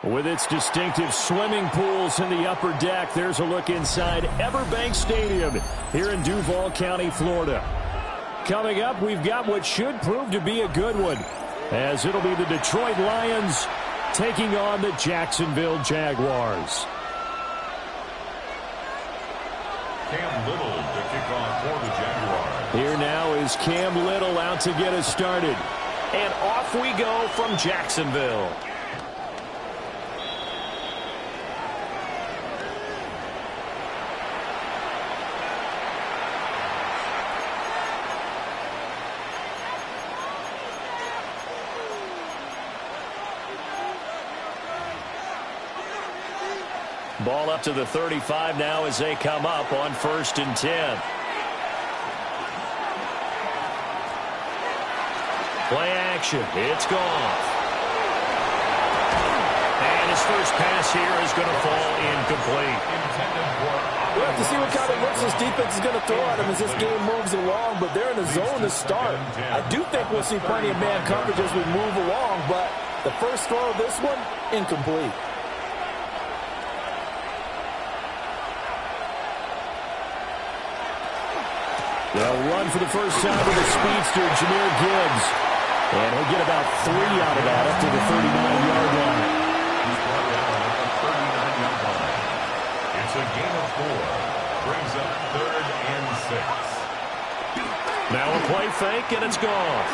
With its distinctive swimming pools in the upper deck, there's a look inside Everbank Stadium here in Duval County, Florida. Coming up, we've got what should prove to be a good one, as it'll be the Detroit Lions taking on the Jacksonville Jaguars. Cam Little to kick off for the Jaguars. Here now is Cam Little out to get us started. And off we go from Jacksonville. Ball up to the 35 now as they come up on 1st and 10. Play action. It's gone. And his first pass here is going to fall incomplete. We'll have to see what kind of looks this defense is going to throw at him as this game moves along, but they're in the zone to start. I do think we'll see plenty of man coverage as we move along, but the first throw of this one, incomplete. They'll run for the first time with the speedster, Jahmyr Gibbs. And he'll get about 3 out of that up to the 39-yard line. He's brought down at the 39-yard line. It's a gain of 4. Brings up 3rd and 6. Now a play fake, and it's gone.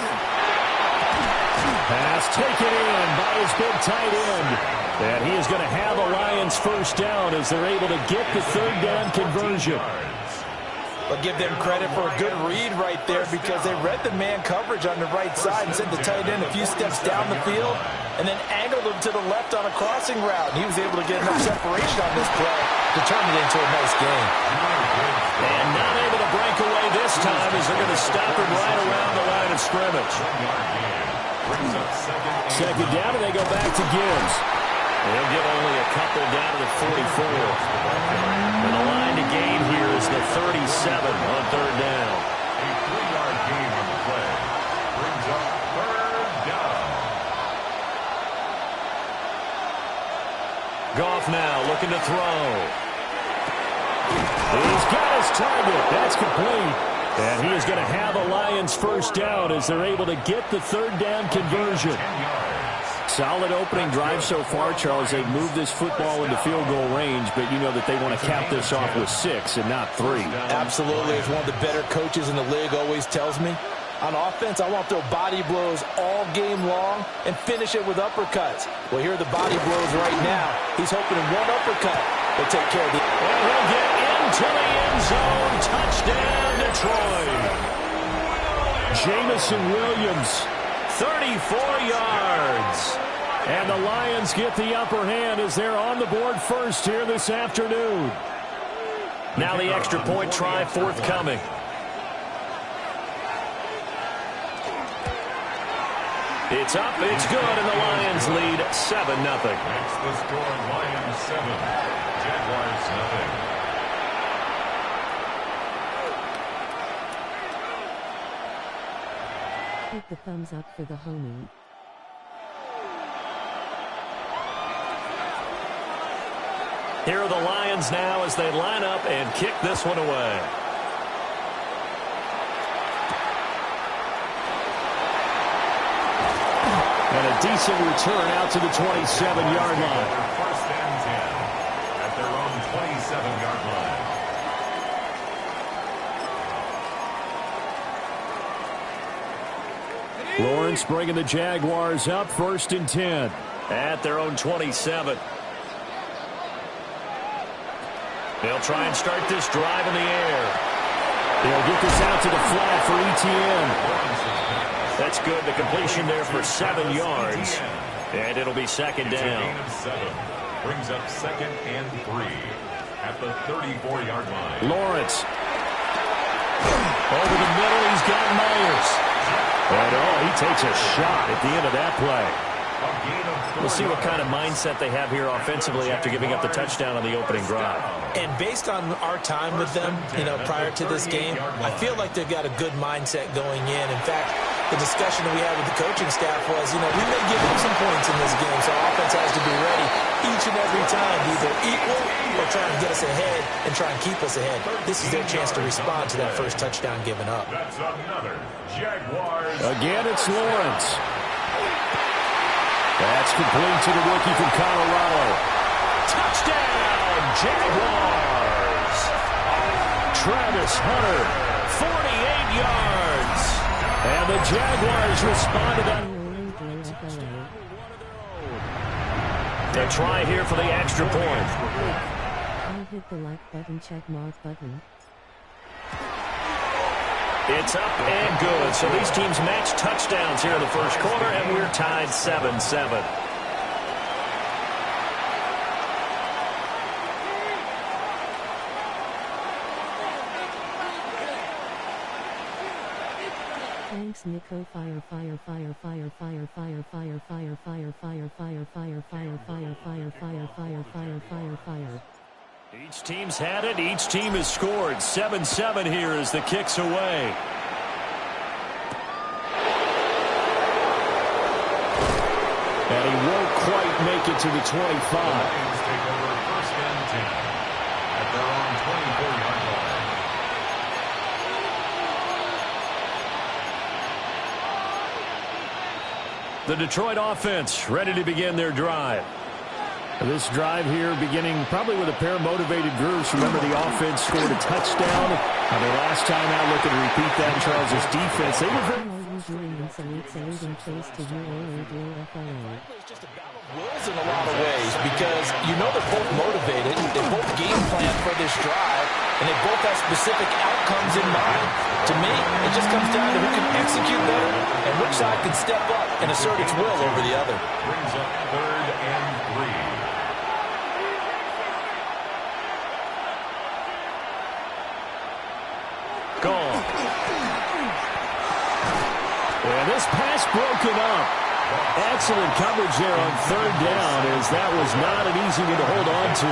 Pass taken in by his big tight end. And he is going to have a Lions first down as they're able to get the 3rd down conversion. But give them credit for a good read right there because they read the man coverage on the right side and sent the tight end a few steps down the field and then angled him to the left on a crossing route. And he was able to get enough separation on this play to turn it into a nice game. And not able to break away this time as they're going to stop him right around the line of scrimmage. Second down, and they go back to Gibbs. They'll get only a couple down to the 44. And the line to gain here is the 37 on 3rd down. A 3-yard gain on the play. Brings up 3rd down. Goff now looking to throw. He's got his target. That's complete. And he is going to have a Lions first down as they're able to get the 3rd down conversion. Solid opening drive so far, Charles. They've moved this football into field goal range, but you know that they want to cap this off with 6 and not 3. Absolutely. As one of the better coaches in the league always tells me, on offense, I want to throw body blows all game long and finish it with uppercuts. Well, here are the body blows right now. He's hoping in one uppercut will take care of the... And he'll get into the end zone. Touchdown, Detroit. Jamison Williams, 34 yards. And the Lions get the upper hand as they're on the board first here this afternoon. Now the extra point try forthcoming. It's up, it's good, and the Lions lead 7-0. That's the score, Lions 7, Jaguars 0. Hit the thumbs up for the homie. Here are the Lions now as they line up and kick this one away. And a decent return out to the 27-yard line. First and 10 at their own 27-yard line. Lawrence bringing the Jaguars up 1st and 10 at their own 27. They'll try and start this drive in the air. They'll get this out to the flat for ETN. That's good. The completion there for 7 yards. And it'll be second down. Gain of 7. Brings up 2nd and 3 at the 34-yard line. Lawrence. Over the middle, he's got Myers. And he takes a shot at the end of that play. We'll see what kind of mindset they have here offensively after giving up the touchdown on the opening drive. And based on our time with them, prior to this game, I feel like they've got a good mindset going in. In fact, the discussion that we had with the coaching staff was, we may give up some points in this game, so offense has to be ready each and every time to either equal or try and get us ahead and try and keep us ahead. This is their chance to respond to that first touchdown given up. That's another Jaguars. Again, it's Lawrence. That's complete to the rookie from Colorado. Touchdown, Jaguars. Travis Hunter, 48 yards. And the Jaguars respond to that. A try here for the extra point. I hit the like button, check mark button. It's up and good. So these teams match touchdowns here in the first quarter, and we're tied 7-7. Thanks, Nico. Fire, fire, fire, fire, fire, fire, fire, fire, fire, fire, fire, fire, fire, fire, fire, fire, fire, fire, fire, fire. Each team's had it. Each team has scored. 7-7 here as the kick's away. And he won't quite make it to the 25. The Lions take over 1st and 10 at their own 24-yard line. The Detroit offense ready to begin their drive. This drive here beginning probably with a pair of motivated groups. Remember, the offense scored a touchdown. Their last time out, looking to repeat that. Charles' defense, they were very... It's just a battle of wills in a lot of ways because they're both motivated. They both game plan for this drive, and they both have specific outcomes in mind. To me, it just comes down to who can execute better and which side can step up and assert its will over the other. Brings up 3rd and 3. Gone. And this pass broken up. Excellent coverage there on 3rd down, as that was not an easy one to hold on to.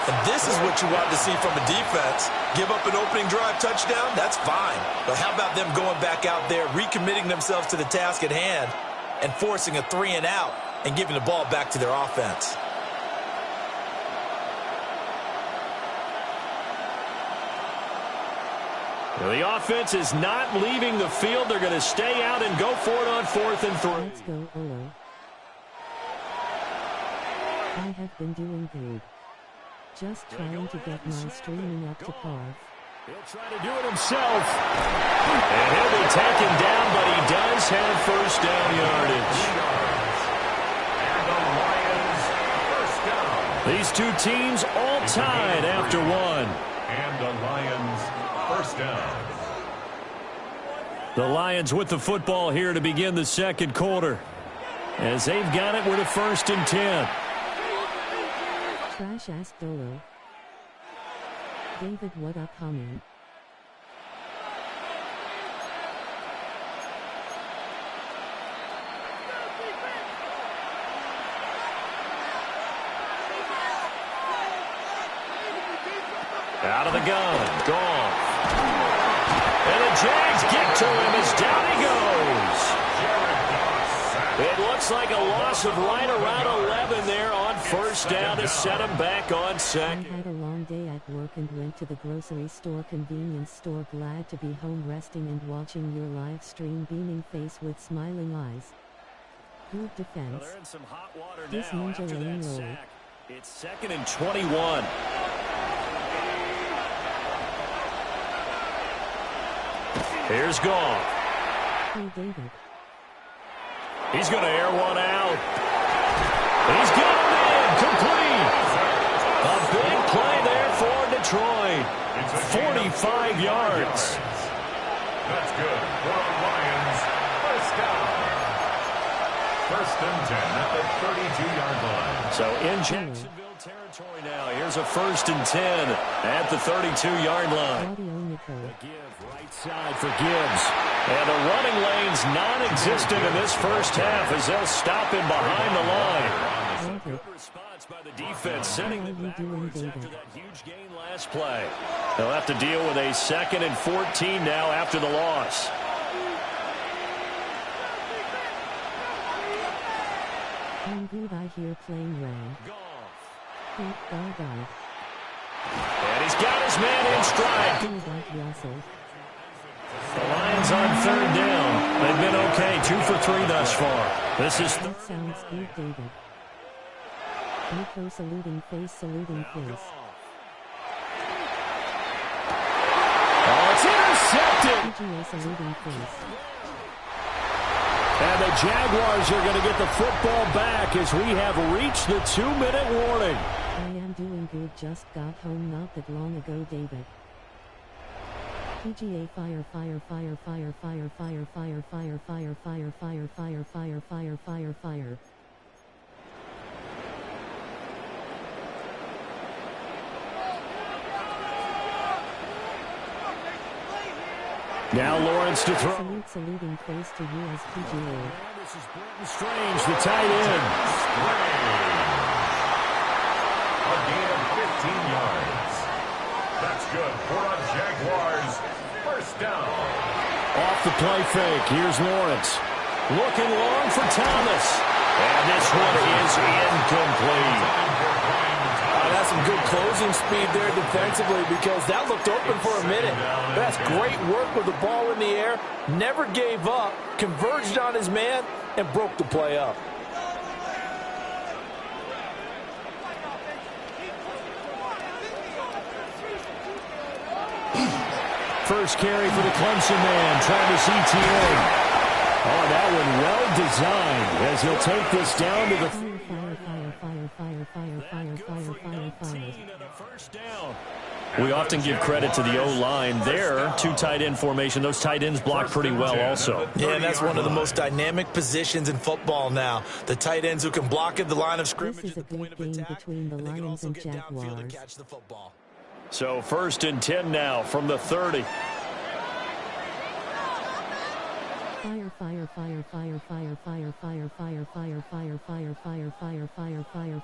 And this is what you want to see from a defense. Give up an opening drive touchdown, that's fine. But how about them going back out there, recommitting themselves to the task at hand, and forcing a 3-and-out and giving the ball back to their offense? The offense is not leaving the field. They're going to stay out and go for it on 4th and 3. Let's go, Olo. I have been doing good. Just trying to get my streaming up to par. He'll try to do it himself. And he'll be taken down, but he does have 1st down yardage. And the Lions, 1st down. These two teams all tied after one. And the Lions, 1st down. The Lions with the football here to begin the second quarter. As they've got it with a 1st and 10. Trash ass Dolo. David, what up, homie? Out of the gun. Gone. And the Jags get to him as down he goes. It looks like a loss of right around 11 there on 1st down to set him back on 2nd. I had a long day at work and went to the grocery store convenience store, glad to be home resting and watching your live stream, beaming face with smiling eyes. Good defense. They're in some hot water This now ninja after lane that roll. sack. It's 2nd and 21. Here's Goff. Hey, David. He's going to air one out. He's got him in. Complete. A big play there for Detroit. 45 yards. That's good for the Lions. First down. First and 10 at the 32-yard line. So in Jacksonville territory now. Here's a first and 10 at the 32-yard line. The give right side for Gibbs. And the running lane's non-existent in this first half as they'll stop him behind the line. Good response by the defense, sending them backwards after that huge gain last play. They'll have to deal with a 2nd and 14 now after the loss. I'm good, I hear playing round. And he's got his man in stride. The Lions on 3rd down. They've been okay, 2 for 3 thus far. This is that sounds good, David. Nico saluting face. Oh, it's intercepted. PGA saluting face. And the Jaguars are going to get the football back as we have reached the 2-minute warning. I am doing good, just got home not that long ago, David. PGA fire. Now Lawrence to throw. Saluting face to US PGA. This is Britton Strange, the tight end. A gain of 15 yards. That's good for a Jaguars. First down. Off the play fake. Here's Lawrence. Looking long for Thomas. And this one is incomplete. That's some good closing speed there defensively because that looked open for a minute. That's great work with the ball in the air. Never gave up. Converged on his man and broke the play up. First carry for the Clemson man, Travis Etienne. Oh, that one well designed as he'll take this down to the first down. We often give credit to the O-line there. 2 tight end formation. Those tight ends block pretty well also. Yeah, and that's one of the most dynamic positions in football now. The tight ends who can block at the line of scrimmage at the point of attack, between the Lions and Jaguars. To catch the football. So first and 10 now from the 30.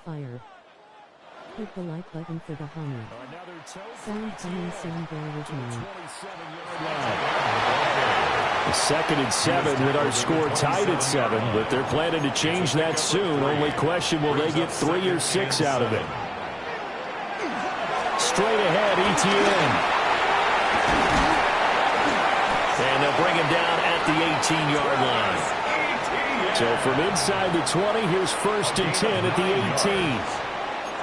Fire. Hit the like button for the homie. Sound coming soon, bear with me. The 2nd and 7 with our score tied at 7, but they're planning to change that soon. Only question, will they get 3 or 6 out of it? Straight ahead, Etienne. And they'll bring him down at the 18-yard line. So from inside the 20, here's first and 10 at the 18.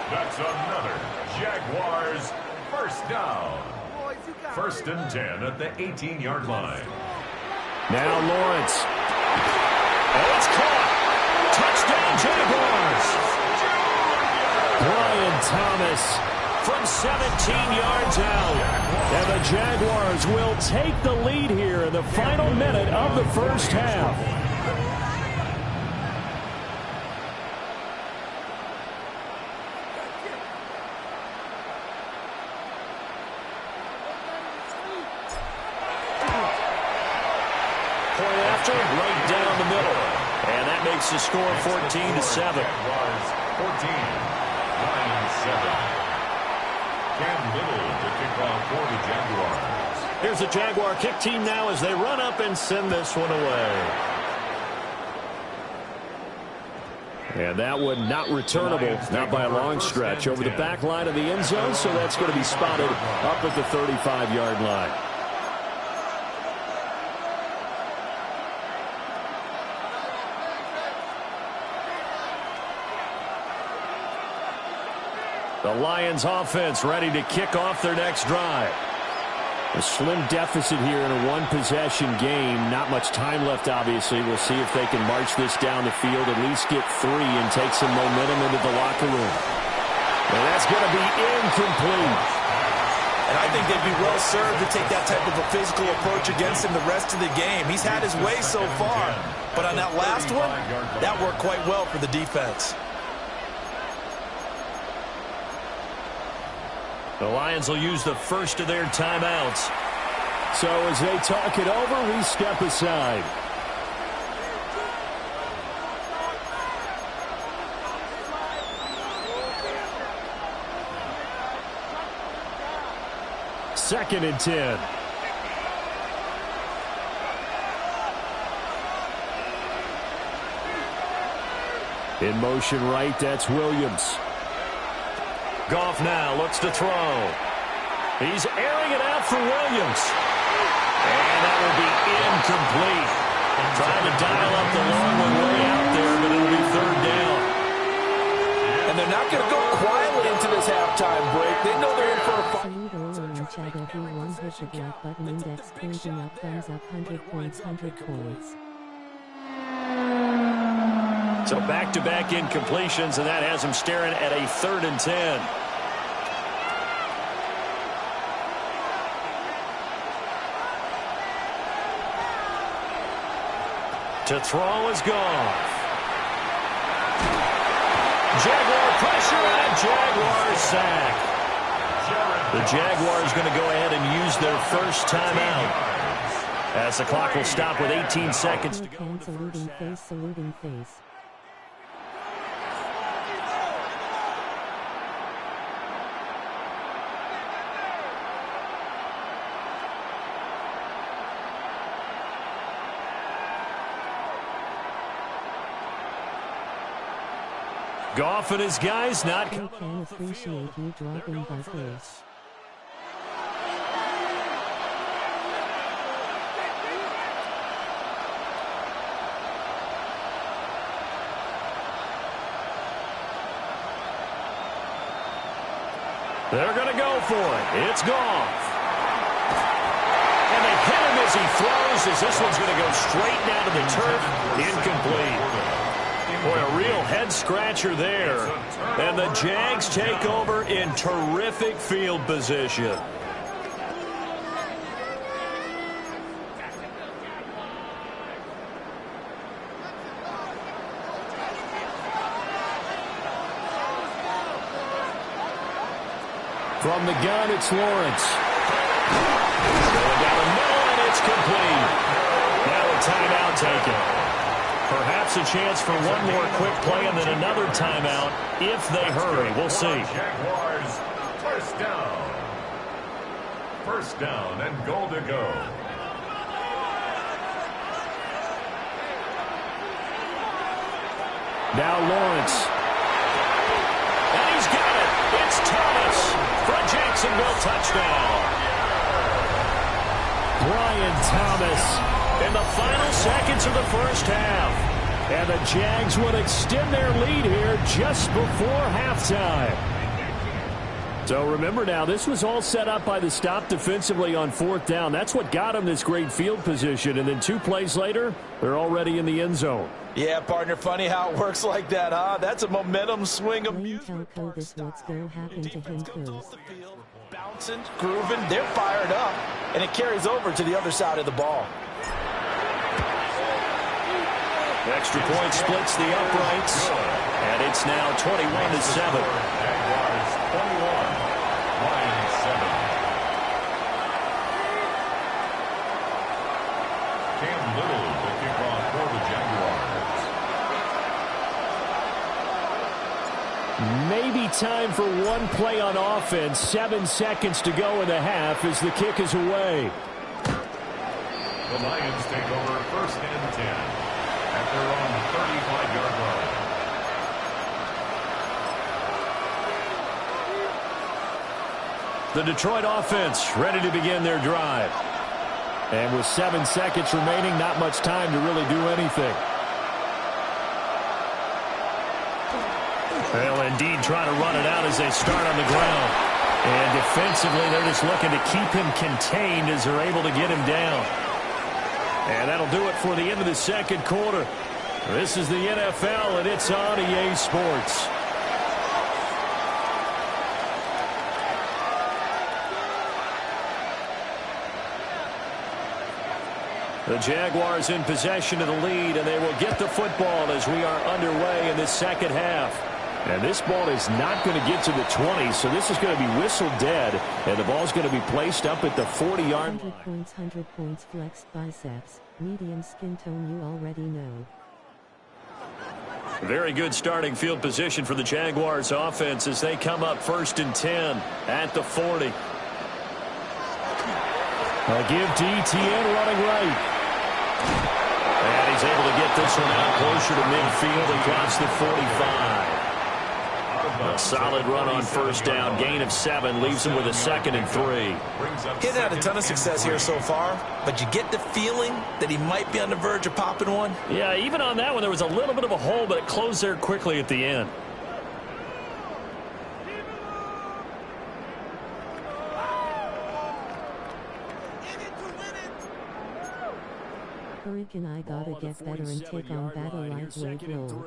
That's another Jaguars first down. First and 10 at the 18-yard line. Now Lawrence. Oh, it's caught. Touchdown, Jaguars. Brian Thomas from 17 yards out. And the Jaguars will take the lead here in the final minute of the first half. Point after, right down the middle. And that makes the score 14-7. 14, Lions 7. Cam Little to kick off for the Jaguars. Here's the Jaguar kick team now as they run up and send this one away. And that one not returnable, not by a long stretch, over the back line of the end zone, so that's going to be spotted up at the 35-yard line. The Lions offense ready to kick off their next drive. A slim deficit here in a one-possession game. Not much time left, obviously. We'll see if they can march this down the field, at least get 3 and take some momentum into the locker room. And that's going to be incomplete. And I think they'd be well served to take that type of a physical approach against him the rest of the game. He's had his way so far, but on that last one, that worked quite well for the defense. The Lions will use the first of their timeouts. So as they talk it over, we step aside. Second and 10. In motion right, that's Williams. Goff now looks to throw. He's airing it out for Williams. And that will be incomplete. Trying to dial up the long one way out there, but it'll be third down. And they're not going to go quietly into this halftime break. They know they're in for a fight. Chat everyone, hit the like button, index pointing up, thumbs up, 100 points, 100 points. So back-to-back incompletions, and that has him staring at a 3rd and 10. To throw is Goff. Jaguar pressure and a Jaguar sack. The Jaguars going to go ahead and use their first timeout, as the clock will stop with 18 seconds to go. Saluting face, saluting face. Goff and his guys not. I can appreciate you dropping by first. They're going to go for it. It's Goff. And they hit him as he throws, as this one's going to go straight down to the turf. Incomplete. Boy, a real head-scratcher there. And the Jags take over in terrific field position. From the gun, it's Lawrence. Going down the middle, and it's complete. Now a timeout taken. Perhaps a chance for one more quick play and then another timeout if they hurry. We'll see. Jaguars, first down. First down and goal to go. Now Lawrence. And he's got it. It's Thomas for a Jacksonville touchdown. Brian Thomas in the final seconds of the first half. And the Jags would extend their lead here just before halftime. So remember now, this was all set up by the stop defensively on 4th down. That's what got them this great field position. And then 2 plays later, they're already in the end zone. Yeah, partner, funny how it works like that, huh? That's a momentum swing of Lane tell Cole this what's going to happen to him first. Bouncing, grooving, they're fired up, and it carries over to the other side of the ball. Extra point splits the uprights, and it's now 21-7. Jaguars 21, Lions 7. Cam Little will kick off for the Jaguars. Maybe time for one play on offense. 7 seconds to go in the half as the kick is away. The Lions take over 1st and 10 at their own 35-yard line. The Detroit offense ready to begin their drive. And with 7 seconds remaining, not much time to really do anything. They'll indeed try to run it out as they start on the ground. And defensively, they're just looking to keep him contained as they're able to get him down. And that'll do it for the end of the second quarter. This is the NFL, and it's on EA Sports. The Jaguars in possession of the lead, and they will get the football as we are underway in this second half. And this ball is not going to get to the 20, so this is going to be whistled dead, and the ball's going to be placed up at the 40-yard line. 100 points, flexed biceps, medium skin tone, you already know. Very good starting field position for the Jaguars offense as they come up 1st and 10 at the 40. A give to ETN running right. And he's able to get this one out closer to midfield across the 45. A solid run on 1st down. Gain of 7 leaves him with a 2nd and 3. He's had a ton of success here so far, but you get the feeling that he might be on the verge of popping one. Yeah, even on that one, there was a little bit of a hole, but it closed there quickly at the end. Hurrick and I gotta get better and take on battle like wave roll.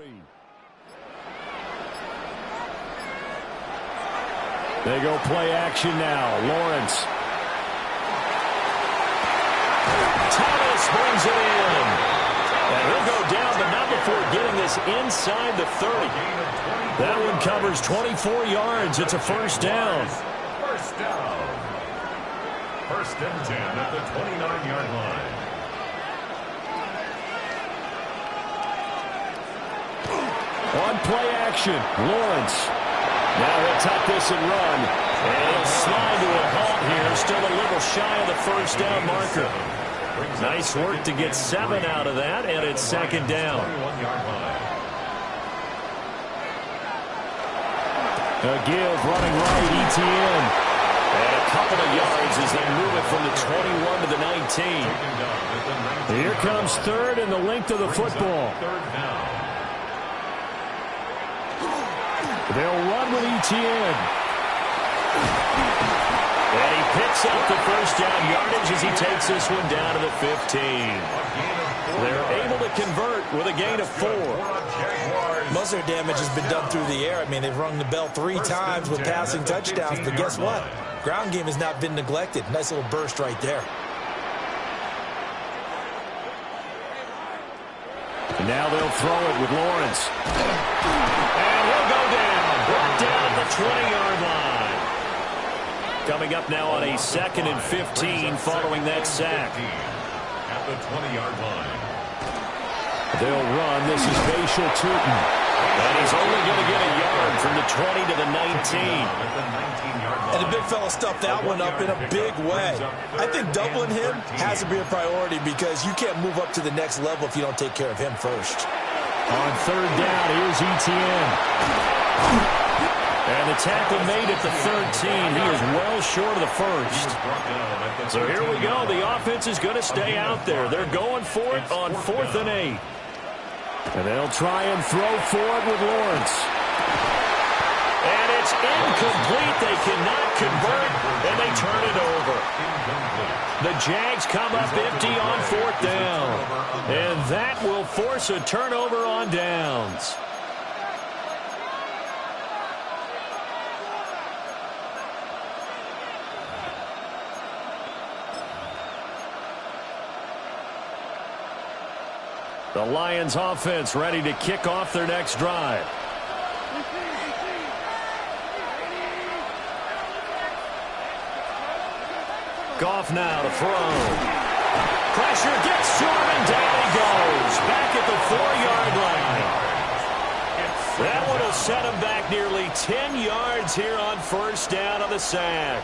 They go play action now. Lawrence. Thomas brings it in. And he'll go down, but not before getting this inside the 30. That one covers 24 yards. It's a 1st down. 1st down. 1st and 10 at the 29-yard line. On play action, Lawrence. Now he'll tuck this and run. And he'll slide to a halt here. Still a little shy of the 1st down marker. Nice work to get 7 out of that, and it's 2nd down. A give running right, ETN. And a couple of yards as they move it from the 21 to the 19. Here comes 3rd and the length of the football. They'll run with ETN. And he picks up the 1st down yardage as he takes this one down to the 15. They're able to convert with a gain of 4. Most of their damage has been done through the air. I mean, they've rung the bell 3 times with passing touchdowns, but guess what? Ground game has not been neglected. Nice little burst right there. And now they'll throw it with Lawrence. And he'll go down. Brought down at the 20-yard line. Coming up now on a 2nd and 15 following that sack. At the 20-yard line. They'll run. This is Bashal Tootin. And he's only going to get a yard from the 20 to the 19. And the big fella stuffed that one up in a big way. I think doubling him has to be a priority because you can't move up to the next level if you don't take care of him first. On 3rd down, here's ETN. And the tackle made at the 13. He is well short of the 1st. So here we go. The offense is going to stay out there. They're going for it on 4th and 8. And they'll try and throw for it with Lawrence. And it's incomplete. They cannot convert, and they turn it over. The Jags come up empty on 4th down. And that will force a turnover on downs. The Lions offense ready to kick off their next drive. Goff now to throw. Pressure gets to him, and down he goes. Back at the 4-yard line. That one will set him back nearly 10 yards here on 1st down on the sack.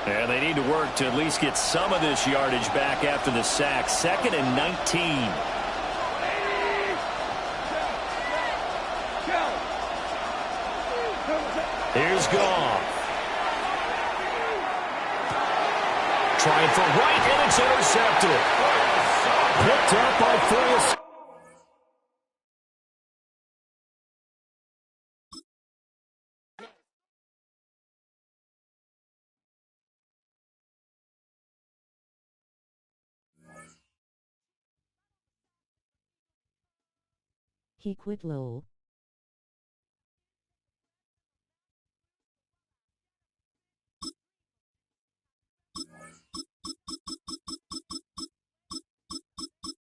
And they need to work to at least get some of this yardage back after the sack. 2nd and 19. Here's Goff. Trying for right, and it's intercepted. Picked up by Foles. He quit lol.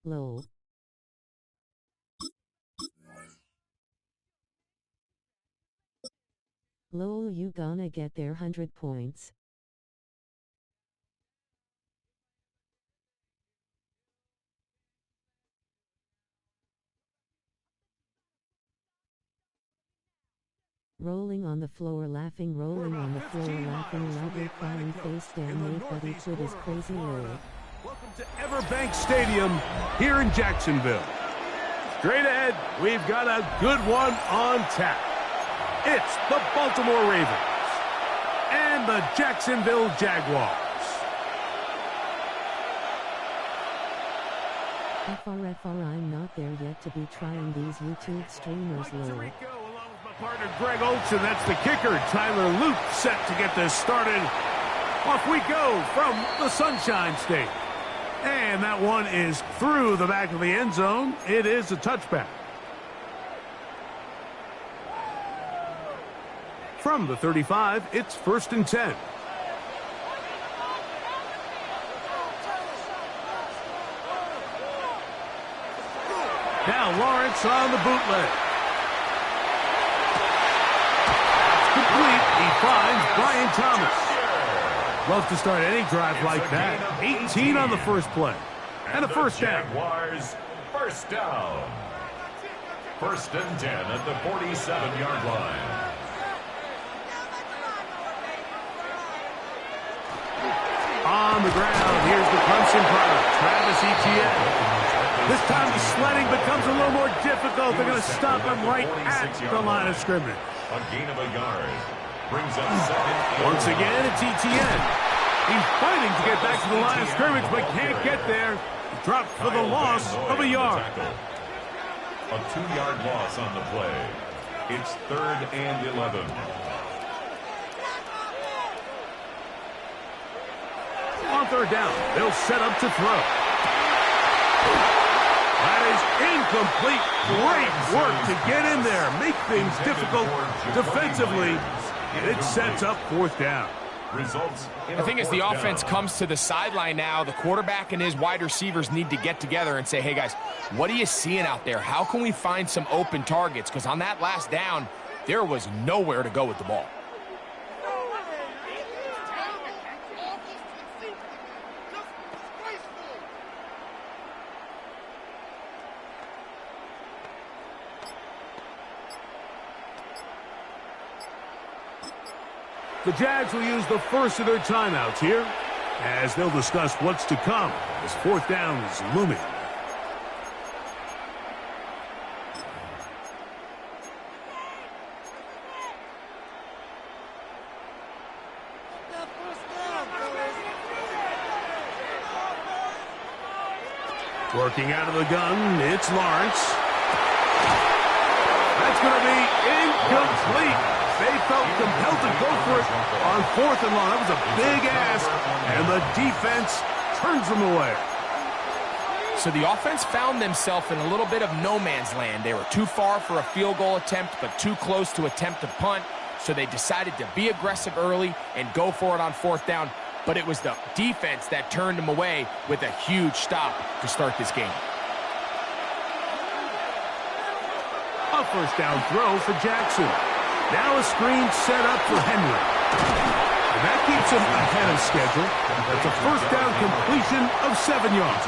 Lol. Lol, you gonna get their 100 points. Rolling on the floor laughing, rolling on the floor laughing, loudly crying, face down, made buddy quit his crazy roll. Welcome to Everbank Stadium here in Jacksonville. Straight ahead, we've got a good one on tap. It's the Baltimore Ravens and the Jacksonville Jaguars. FR, I'm not there yet to be trying these YouTube streamers, lol. Partner Greg Olson, that's the kicker. Tyler Luke set to get this started. Off we go from the Sunshine State. And that one is through the back of the end zone. It is a touchback. From the 35, it's 1st and 10. Now Lawrence on the bootleg. Complete. He finds Brian Thomas. Love to start any drive like that. 18 on the first play. And a first down. Jaguars, first down. 1st and 10 at the 47-yard line. On the ground, here's the Clemson product, Travis Etienne. This time the sledding becomes a little more difficult. They're going to stop him right at the line of scrimmage. A gain of a yard. Brings up 2nd. Once again, it's Etienne. He's fighting to get back to the line of scrimmage, but can't get there. Dropped for the loss of a yard. A 2-yard loss on the play. It's 3rd and 11. On 3rd down, they'll set up to throw. That is incomplete. Great work to get in there. Make things difficult defensively. It sets up 4th down. I think as the offense comes to the sideline now, the quarterback and his wide receivers need to get together and say, hey, guys, what are you seeing out there? How can we find some open targets? Because on that last down, there was nowhere to go with the ball. The Jags will use the first of their timeouts here as they'll discuss what's to come as 4th down is looming. Working out of the gun, it's Lawrence. That's going to be incomplete. They felt compelled to go for it on 4th and long. That was a big ask, and the defense turns them away. So the offense found themselves in a little bit of no man's land. They were too far for a field goal attempt, but too close to attempt a punt. So they decided to be aggressive early and go for it on 4th down. But it was the defense that turned them away with a huge stop to start this game. A 1st down throw for Jackson. Now a screen set up for Henry. And that keeps him ahead of schedule. That's a 1st down completion of 7 yards.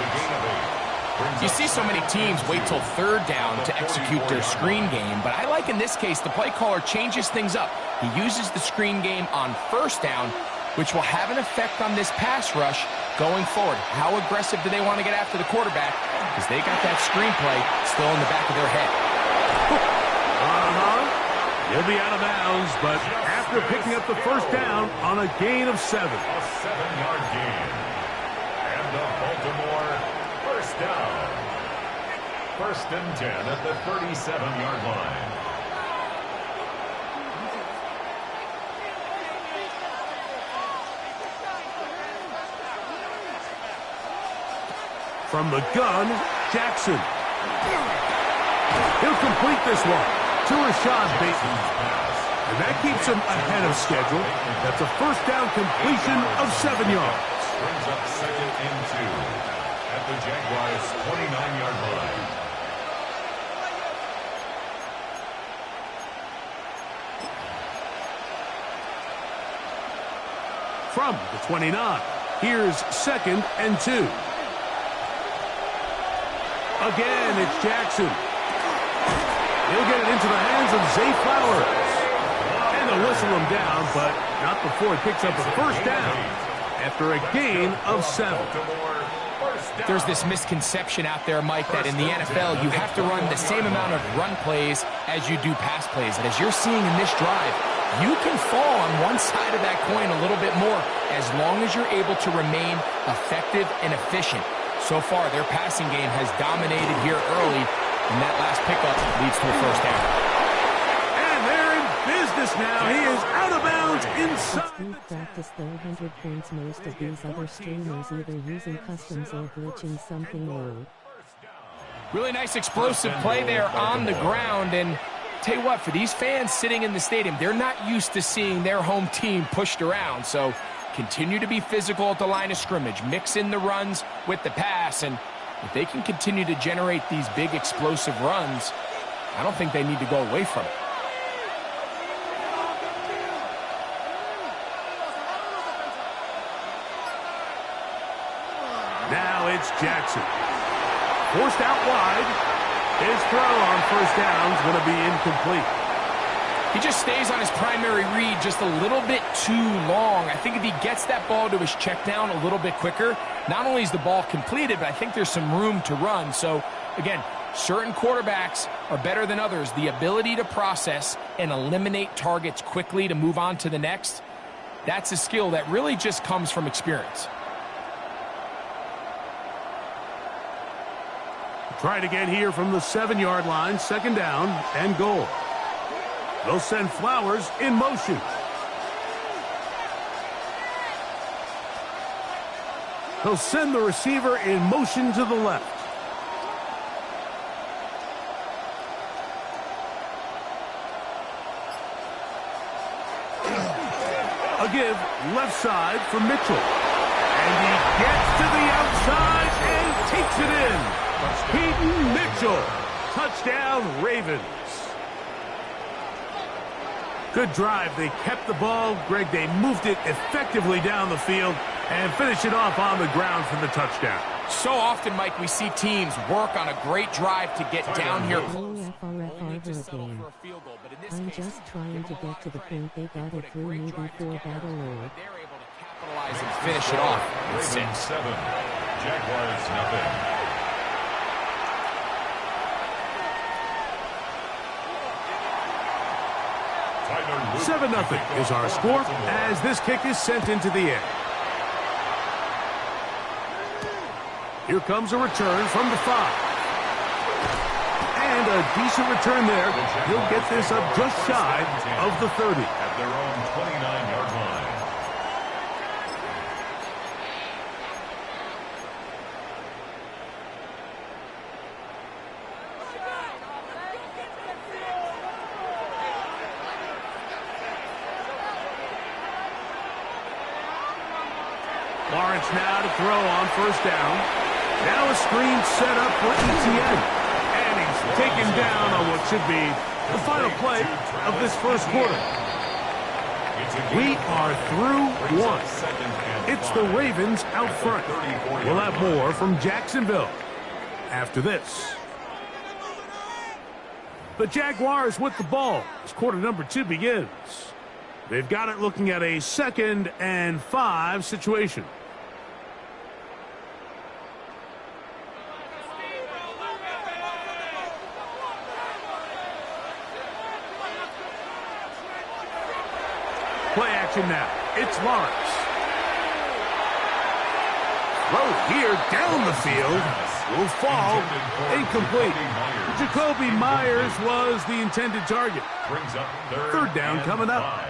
You see so many teams wait till 3rd down to execute their screen game, but I like in this case the play caller changes things up. He uses the screen game on 1st down, which will have an effect on this pass rush going forward. How aggressive do they want to get after the quarterback? Because they got that screen play still in the back of their head. He'll be out of bounds, but after picking up the 1st down on a gain of 7. A 7-yard gain. And the Baltimore 1st down. 1st and 10 at the 37-yard line. From the gun, Jackson. He'll complete this one to Rashad Bateman. And that keeps him ahead of schedule. That's a 1st down completion of 7 yards. Brings up 2nd and 2 at the Jaguars' 29-yard line. From the 29, here's 2nd and 2. Again, it's Jackson. He'll get it into the hands of Zay Flowers. And they'll whistle him down, but not before he picks up a first down after a gain of 7. There's this misconception out there, Mike, that in the NFL you have to run the same amount of run plays as you do pass plays. And as you're seeing in this drive, you can fall on one side of that coin a little bit more as long as you're able to remain effective and efficient. So far, their passing game has dominated here early, and that last pickup leads to a first down. And they're in business now. He is out of bounds It's inside. group practice though 100 points. Most of these other streamers either using customs or glitching something wrong. Really nice explosive play there on the ground, and tell you what, for these fans sitting in the stadium, they're not used to seeing their home team pushed around, so continue to be physical at the line of scrimmage, mix in the runs with the pass, and if they can continue to generate these big explosive runs, I don't think they need to go away from it. Now it's Jackson. Forced out wide. His throw on first down is going to be incomplete. He just stays on his primary read just a little bit too long. I think if he gets that ball to his check down a little bit quicker, not only is the ball completed, but I think there's some room to run. So, again, certain quarterbacks are better than others. The ability to process and eliminate targets quickly to move on to the next, that's a skill that really just comes from experience. Try it again here from the 7-yard line, 2nd down and goal. They'll send Flowers in motion. They'll send the receiver in motion to the left. A give left side for Mitchell. And he gets to the outside and takes it in. Peyton Mitchell. Touchdown, Ravens. Good drive. They kept the ball. Greg, they moved it effectively down the field and finished it off on the ground for the touchdown. So often, Mike, we see teams work on a great drive to get down here. I'm just trying to get to the point they got it through me before battle road. They're able to capitalize and finish it off with 6. Ravens 7, Jaguars nothing. Seven 0 is our score as this kick is sent into the air. Here comes a return from the 5. And a decent return there. He'll get this up just shy of the 30. At their own 29-yard line. Lawrence now to throw on first down. Now a screen set up for ETN. And he's taken down on what should be the final play of this first quarter. We are through one. It's the Ravens out front. We'll have more from Jacksonville after this. The Jaguars with the ball as quarter number 2 begins. They've got it looking at a 2nd and 5 situation. Play action now. It's Lawrence. Throw here down the field. Will fall. Incomplete. Jacoby Myers was the intended target. Brings up Third down coming up. 5.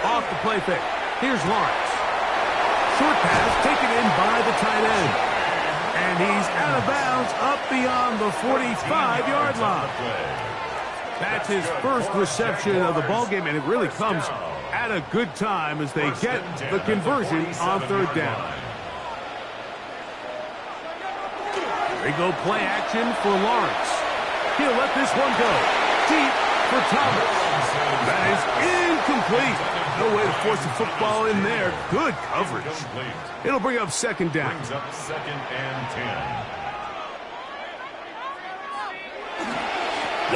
Off the play fake. Here's Lawrence. Short pass taken in by the tight end. And he's out of bounds up beyond the 45-yard line. That's his first reception of the ballgame, and it really comes at a good time as they get the conversion on third down. They go play action for Lawrence. He'll let this one go. Deep for Thomas. That is incomplete. No way to force the football in there. Good coverage. It'll bring up second down. Brings up 2nd and 10.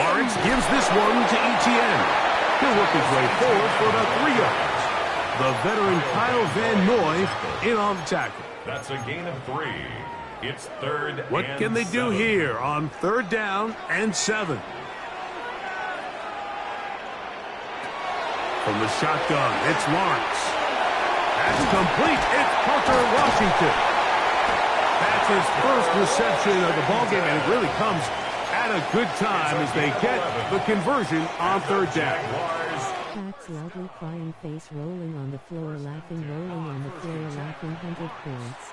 Lawrence gives this one to Etienne. He'll work his way forward for about 3 yards. The veteran Kyle Van Noy in on the tackle. That's a gain of 3. It's 3rd What and can they do 7. here on 3rd down and 7? From the shotgun, it's Lawrence. That's complete. It's Parker Washington. That's his first reception of the ballgame, and it really comes at a good time as they get the conversion on 3rd down. Pat's loudly crying, face rolling on the floor, laughing, rolling on the floor, laughing, 100 points.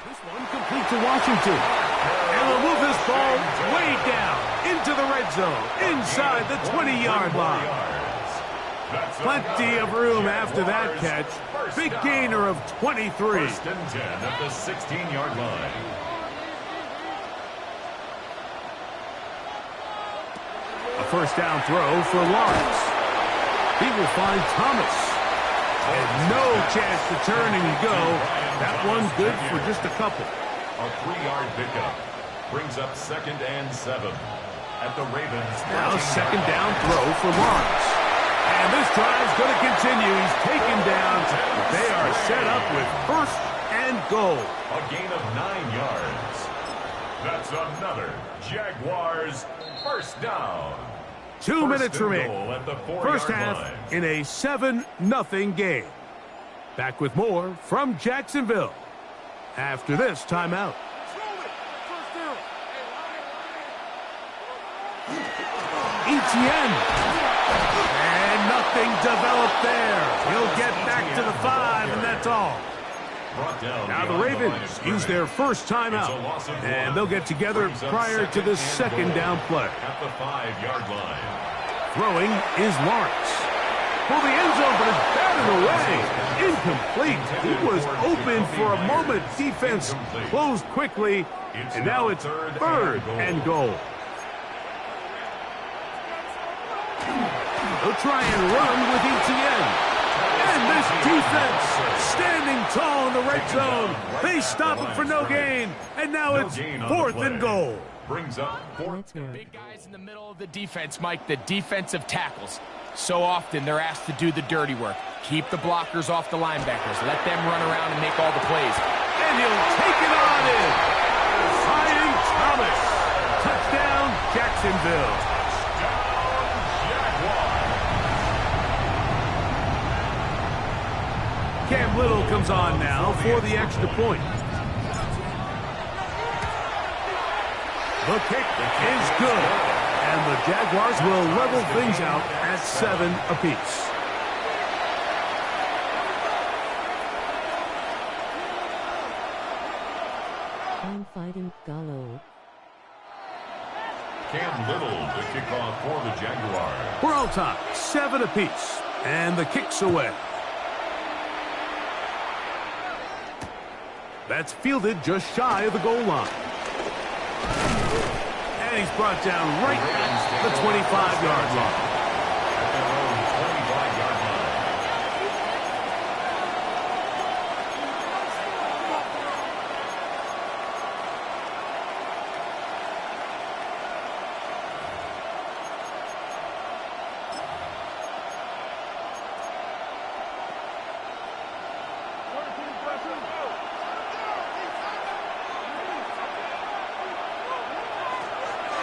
This one complete to Washington. And they'll move this ball way down into the red zone, inside the 20-yard line. Plenty of room after that catch. Big gainer of 23. 1st and 10 at the 16-yard line. A first down throw for Lawrence. He will find Thomas. And no chance to turn and go. That one good for just a couple. A 3-yard pickup brings up 2nd and 7 at the Ravens. Now second down throw for Lawrence. And this drive's going to continue. He's taken down. They are set up with 1st and goal. A gain of 9 yards. That's another Jaguars 1st down. 2 minutes remaining. At the 4-yard First half line. in a 7-0 game. Back with more from Jacksonville after this timeout. Etienne. And nothing developed there. He'll get back to the 5, and that's all. Now the Ravens use their first timeout, and they'll get together prior to the second down play. At the 5-yard line. Throwing is Lawrence. For the end zone, but it's batted away. Incomplete. He was open for a moment. Defense closed quickly, and now it's 3rd and goal. They'll try and run with Etienne. And this defense standing tall in the red zone. They stop it for no gain. And now it's 4th and goal. Brings up 4th. Let's work. Big guys in the middle of the defense, Mike, the defensive tackles. So often they're asked to do the dirty work. Keep the blockers off the linebackers. Let them run around and make all the plays. And he'll take it on in. Ryan Thomas. Touchdown, Jacksonville. Cam Little comes on now for the extra point. The kick is good. And the Jaguars will level things out at 7 apiece. I'm fighting Gallo. Cam Little to kick off for the Jaguars. We're all time, 7 apiece. And the kick's away. That's fielded just shy of the goal line. And he's brought down right at the 25-yard line. At their own 25-yard line.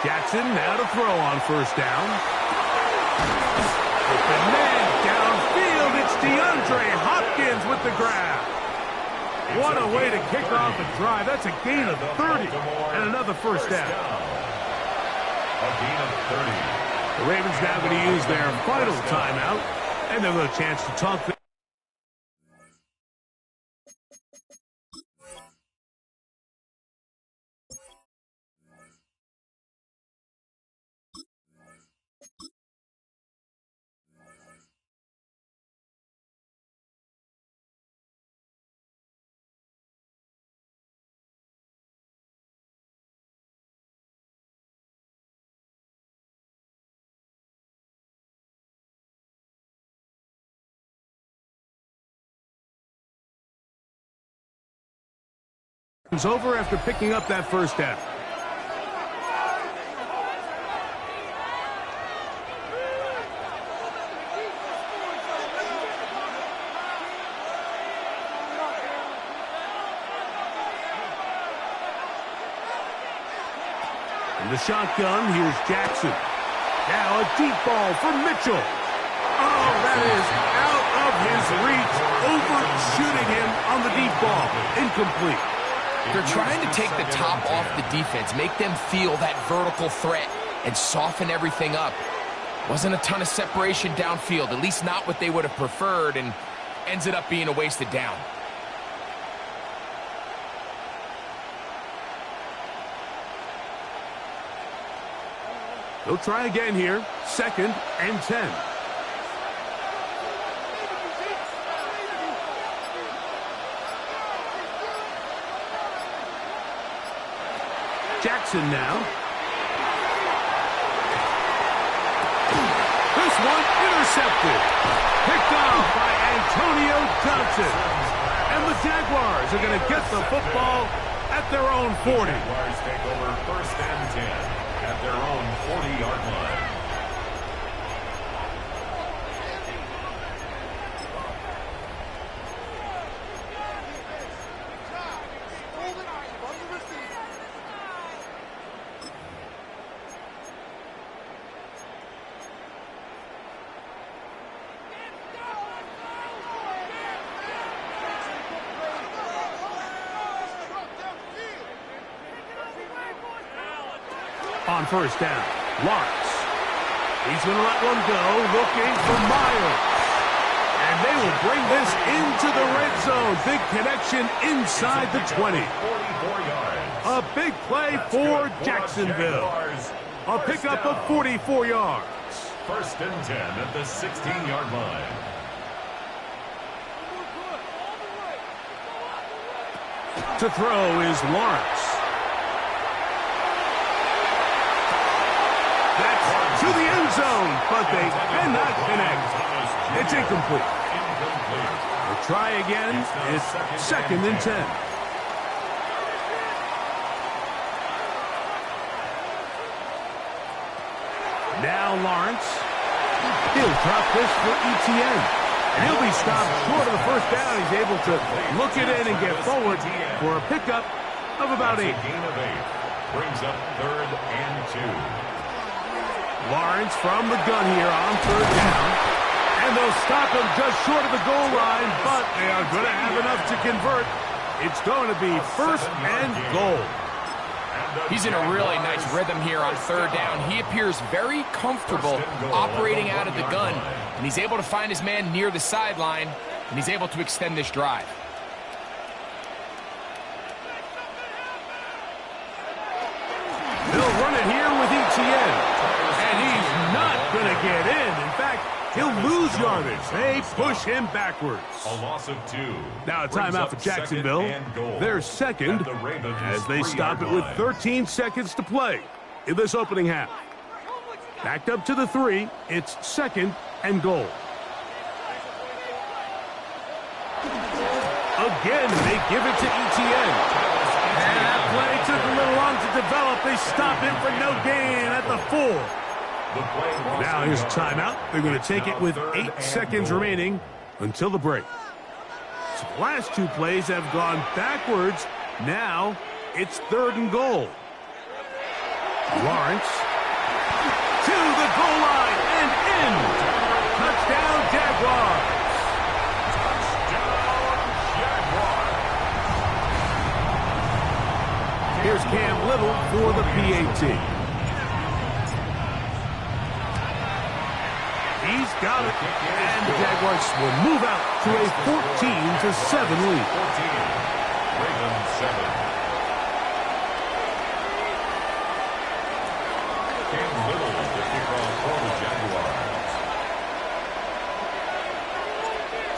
Jackson now to throw on first down. Open man downfield. It's DeAndre Hopkins with the grab. What a way to kick off a drive. That's a gain of 30 and another first down. A gain of 30. The Ravens now going to use their final timeout, and they'll have a chance to talk. It's over after picking up that first down. In the shotgun, here's Jackson. Now a deep ball for Mitchell. Oh, that is out of his reach, overshooting him on the deep ball. Incomplete. They're trying to take the top off the defense, make them feel that vertical threat, and soften everything up. Wasn't a ton of separation downfield, at least not what they would have preferred, and ends it up being a wasted down. They'll try again here. 2nd and 10. Jackson now. This one intercepted. Picked off by Antonio Johnson. And the Jaguars are going to get the football at their own 40. Jaguars take over 1st and 10 at their own 40-yard line. On 1st down, Lawrence. He's going to let one go, looking for Myers. And they will bring this into the red zone. Big connection inside the 20. 44 yards. A big play for Jacksonville. A pickup of 44 yards. 1st and 10 at the 16-yard line. To throw is Lawrence. That's to the end zone, but they cannot connect. It's incomplete. They'll try again. It's 2nd and 10. Now Lawrence. He'll drop this for Etienne. And he'll be stopped short of the 1st down. He's able to look it in and get forward for a pickup of about 8. Gain of 8. Brings up 3rd and 2. Lawrence from the gun here on 3rd down. And they'll stop him just short of the goal line, but they are going to have enough to convert. It's going to be 1st and goal. He's in a really nice rhythm here on 3rd down. He appears very comfortable operating out of the gun, and he's able to find his man near the sideline, and he's able to extend this drive. They'll run it here with Etienne. And he's not going to get in. In fact, he'll lose yardage. They push him backwards. A loss of 2. Now a timeout for Jacksonville. They're 2nd as they stop it with 13 seconds to play in this opening half. Backed up to the 3. It's 2nd and goal. Again, they give it to Etienne. And that play took a little long to develop. They stop him for no gain at the 4. Now here's a timeout. They're going to take it with 8 seconds remaining until the break. So the last 2 plays have gone backwards. Now it's 3rd and goal. Lawrence to the goal line and in. Touchdown Jaguars. Here's Cam Little for the PAT. He's got it. And the Jaguars will move out to a 14-7 lead. 14. Ravens 7. Cam Little the kickoff for the Jaguars.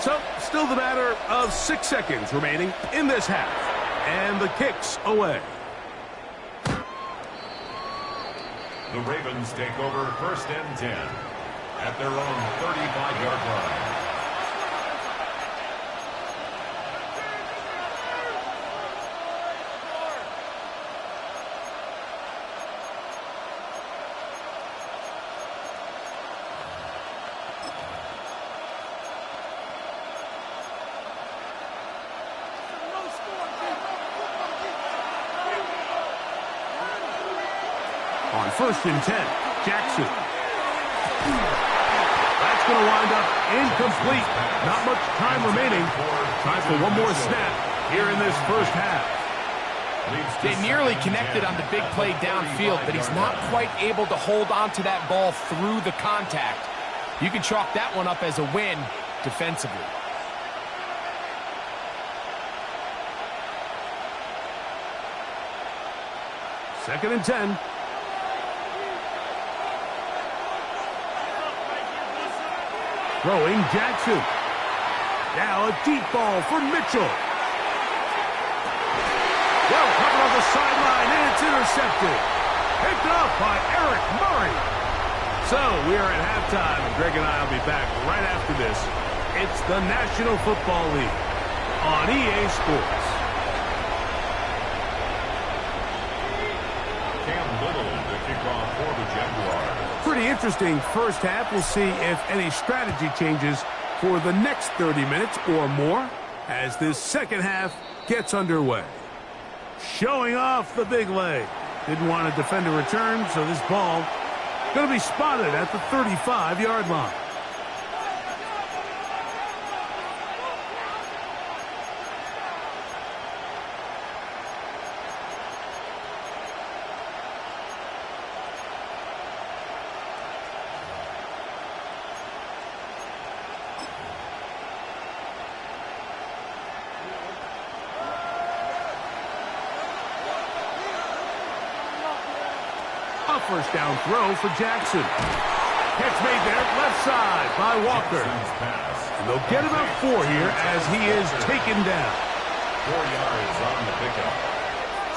So, still the matter of 6 seconds remaining in this half. And the kick's away. The Ravens take over 1st and 10 at their own 35-yard line. first and 10. Jackson. That's going to wind up incomplete. Not much time remaining. Time for one more snap here in this first half. They nearly connected on the big play downfield, but he's not quite able to hold on to that ball through the contact. You can chalk that one up as a win defensively. Second and 10. Throwing Jackson. Now a deep ball for Mitchell. Well covered on the sideline, and it's intercepted. Picked up by Eric Murray. So we are at halftime, and Greg and I will be back right after this. It's the National Football League on EA Sports. The kickoff for the Jaguars. Pretty interesting first half. We'll see if any strategy changes for the next 30 minutes or more as this second half gets underway. Showing off the big leg. Didn't want to defend a return, so this ball going to be spotted at the 35-yard line. First down throw for Jackson. Catch made there, left side by Walker. And they'll get about 4 here as he is taken down. 4 yards on the pickup.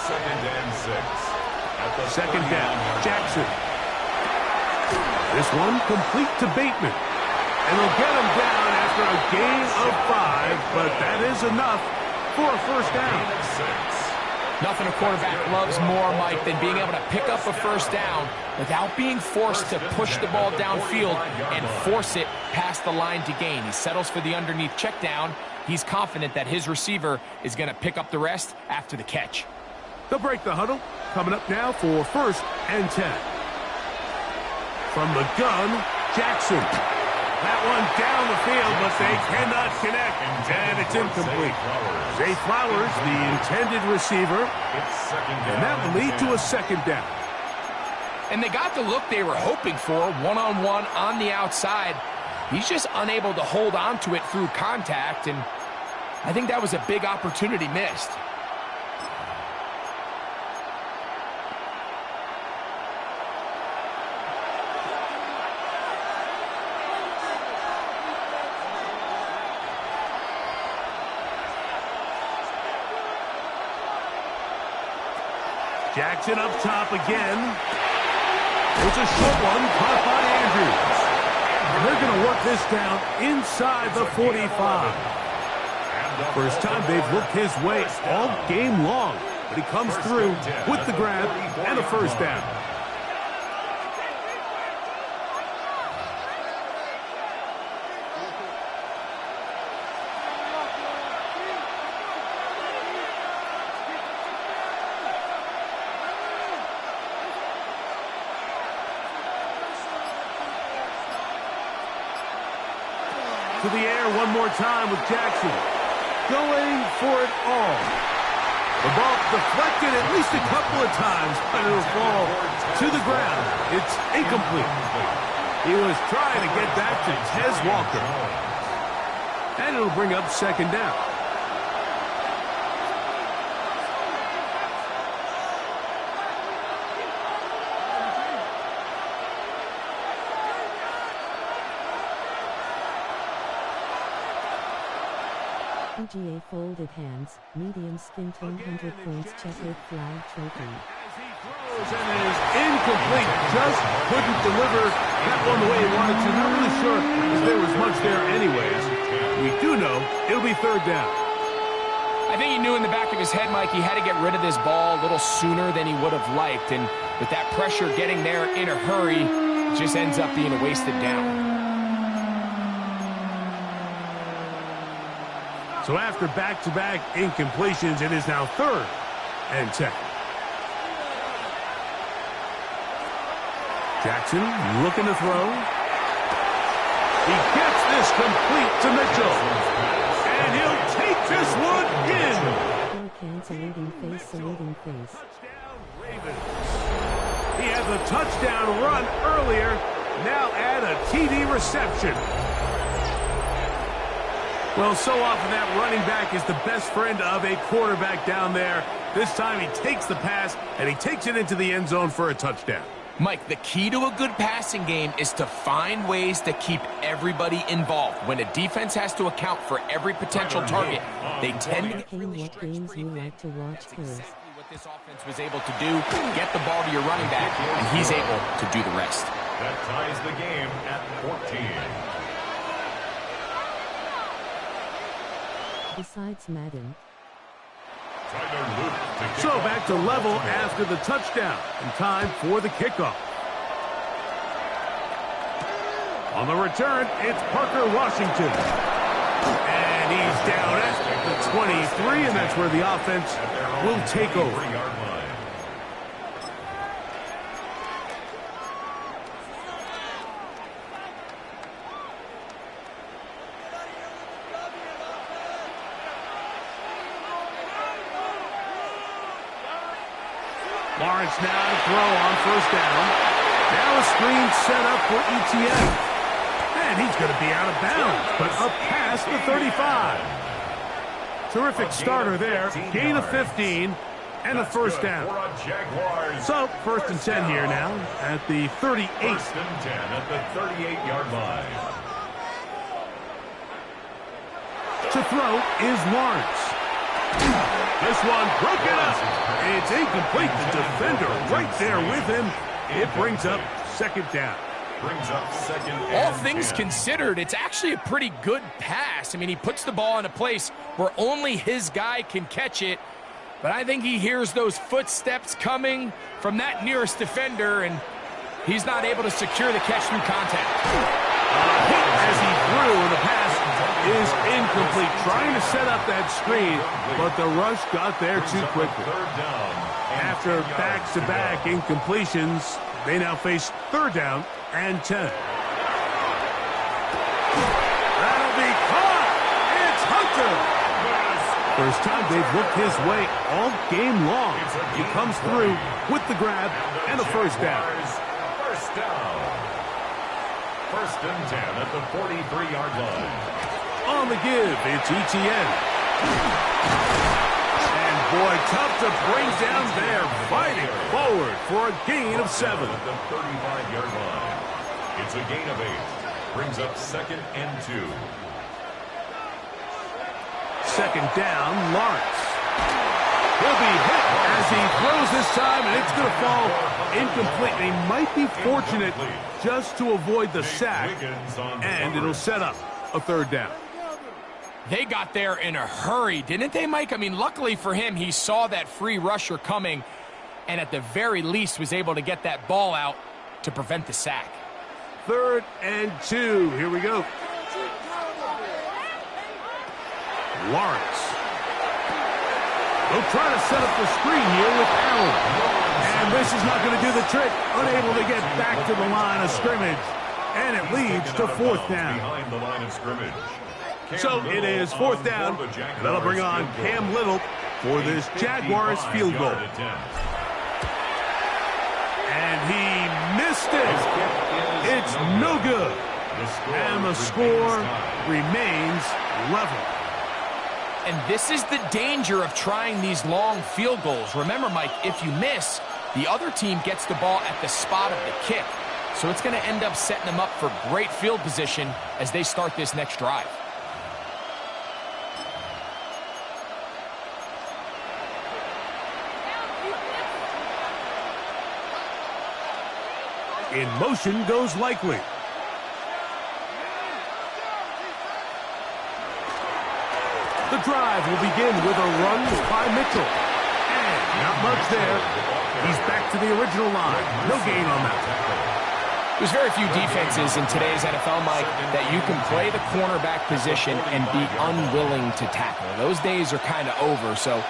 Second and 6. At the second down, Jackson. This one complete to Bateman. And they'll get him down after a gain of 5, but that is enough for a first down. Nothing a quarterback loves more, Mike, than being able to pick up a first down without being forced to push the ball downfield and force it past the line to gain. He settles for the underneath check down. He's confident that his receiver is going to pick up the rest after the catch. They'll break the huddle. Coming up now for first and 10. From the gun, Jackson. That one down the field, but they cannot connect, and it's incomplete. Zay Flowers, the intended receiver, and that will lead to a second down. And they got the look they were hoping for, one-on-one on the outside. He's just unable to hold on to it through contact, and I think that was a big opportunity missed. Jackson up top again. It's a short one caught by Andrews. And they're going to work this down inside the 45. First time they've looked his way all game long, but he comes through with the grab and a first down. To the air one more time with Jackson. Going for it all. The ball deflected at least a couple of times, but it'll fall to the ground. It's incomplete. He was trying to get that to Tez Walker. And it'll bring up second down. PGA folded hands, medium skin tone 100 points checkered flag trophy. As he throws and it is incomplete. Just couldn't deliver that one the way he wanted to. Not really sure if there was much there anyways. We do know it'll be third down. I think he knew in the back of his head, Mike, he had to get rid of this ball a little sooner than he would have liked. And with that pressure getting there in a hurry, it just ends up being a wasted down. So after back-to-back incompletions, it is now third and 10. Jackson looking to throw. He gets this complete to Mitchell. And he'll take this one in. Saluting face, saluting face. Touchdown, Ravens. He had the touchdown run earlier. Now add a TD reception. Well, so often that running back is the best friend of a quarterback down there. This time he takes the pass, and he takes it into the end zone for a touchdown. Mike, the key to a good passing game is to find ways to keep everybody involved. When a defense has to account for every potential target, they tend to get really what games you like to watch first. exactly what this offense was able to do. Get the ball to your running back, and he's able to do the rest. That ties the game at 14. Besides Madden. So back to level after the touchdown, and time for the kickoff. On the return, it's Parker Washington. And he's down at the 23, and that's where the offense will take over. Lawrence now to throw on first down. Now a screen set up for ETN. And he's going to be out of bounds, but up past the 35. Terrific starter there. Gain of 15 and a first down. So first and 10 here now at the 38. First and 10 at the 38-yard line. To throw is Lawrence. This one broken up. It's incomplete. The defender right there with him. It brings up second down. Brings up second and All things 10. considered, it's actually a pretty good pass. I mean, he puts the ball in a place where only his guy can catch it. But I think he hears those footsteps coming from that nearest defender, and he's not able to secure the catch through contact. As he threw, and the pass is incomplete. Trying to set up that screen, but the rush got there too quickly. Third down. After back-to-back incompletions, they now face third down and 10. That'll be caught. It's Hunter. First time they've looked his way all game long. He comes through with the grab and a first down. First down. First and 10 at the 43-yard line. On the give, it's ETN. And boy, tough to bring down there. Fighting forward for a gain of 7. At the 35-yard line. It's a gain of 8. Brings up second and 2. Second down, Lawrence. He'll be hit as he throws this time, and it's going to fall incomplete. They might be fortunate just to avoid the sack, and it'll set up a third down. They got there in a hurry, didn't they, Mike? I mean, luckily for him, he saw that free rusher coming, and at the very least was able to get that ball out to prevent the sack. Third and 2. Here we go. Lawrence. They'll try to set up the screen here with Allen. And this is not going to do the trick. Unable to get back to the line of scrimmage. And it leads to fourth down. Behind the line of scrimmage. So it is fourth down. That'll bring on Cam Little for this Jaguars field goal. And he missed it. It's no good. And the score remains level. And this is the danger of trying these long field goals. Remember, Mike, if you miss, the other team gets the ball at the spot of the kick. So it's going to end up setting them up for great field position as they start this next drive. In motion goes Likely. The drive will begin with a run by Mitchell. And not much there. He's back to the original line. No gain on that. There's very few defenses in today's NFL, Mike, that you can play the cornerback position and be unwilling to tackle. Those days are kind of over, so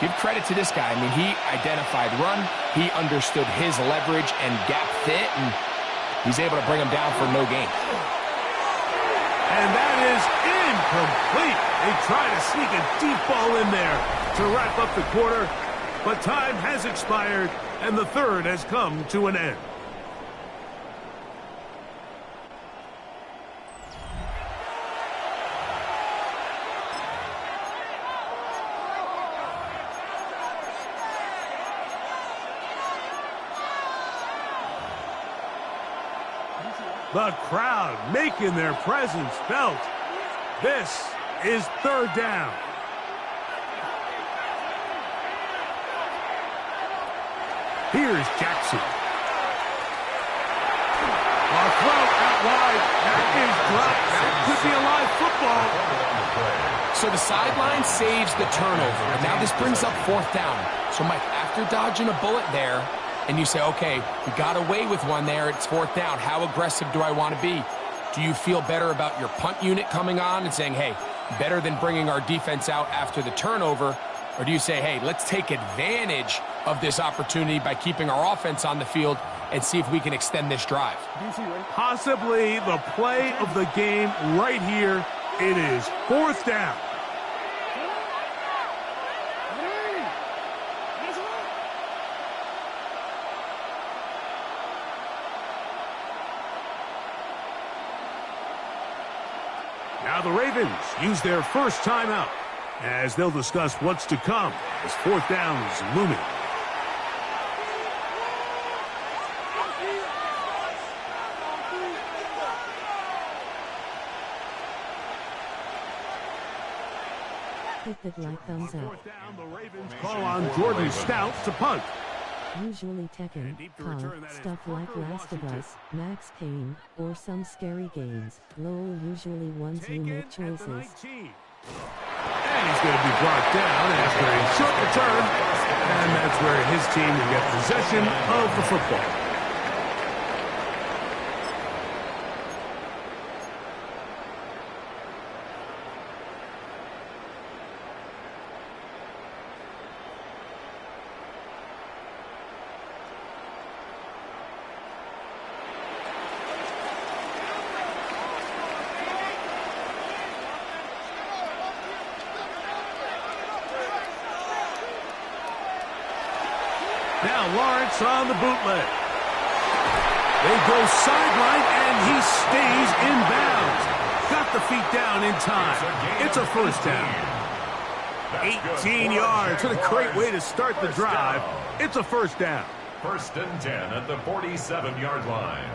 give credit to this guy. I mean, he identified run, he understood his leverage and gap fit, and He's able to bring him down for no gain. And that is incomplete. They try to sneak a deep ball in there to wrap up the quarter, but time has expired, and the third has come to an end. The crowd making their presence felt. This is third down. Here's Jackson. A throw out wide. That is dropped. That could be a live football. So the sideline saves the turnover. And now this brings up fourth down. So, Mike, after dodging a bullet there, and you say, okay, we got away with one there, it's fourth down. How aggressive do I want to be? Do you feel better about your punt unit coming on and saying, hey, better than bringing our defense out after the turnover? Or do you say, hey, let's take advantage of this opportunity by keeping our offense on the field and see if we can extend this drive? Possibly the play of the game right here. It is fourth down. Now the Ravens use their first timeout as they'll discuss what's to come as fourth down is looming. Hit that like thumbs up. Fourth down, the Ravens call on Jordan Stout to punt. Usually Tekken, COD, stuff like Last of Us, Max Payne, or some scary games. Lowell usually ones you make choices. And he's going to be brought down after a short return. And that's where his team will get possession of the football. Now Lawrence on the bootleg. They go sideline, and he stays in bounds. Got the feet down in time. It's a first down. 18 yards. What a great way to start the drive. It's a first down. First and 10 at the 47-yard line.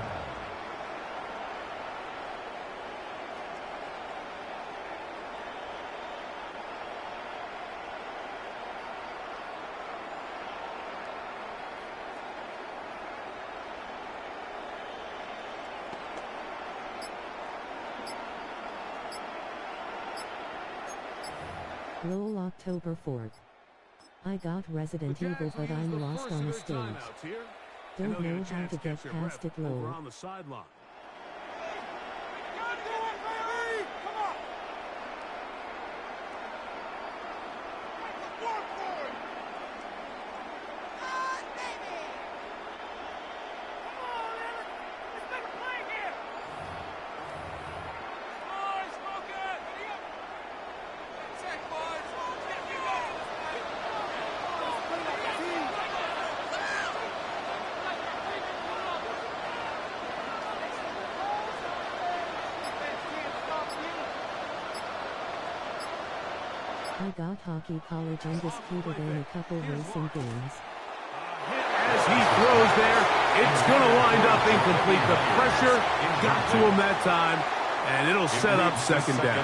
Lowell, October 4th. I got Resident Evil, but I'm lost on the stage. Don't know how to get past it, Lowell. I got hockey college undisputed in a couple racing games. As he throws there, it's going to wind up incomplete. The pressure got to him that time, and it'll set up second down.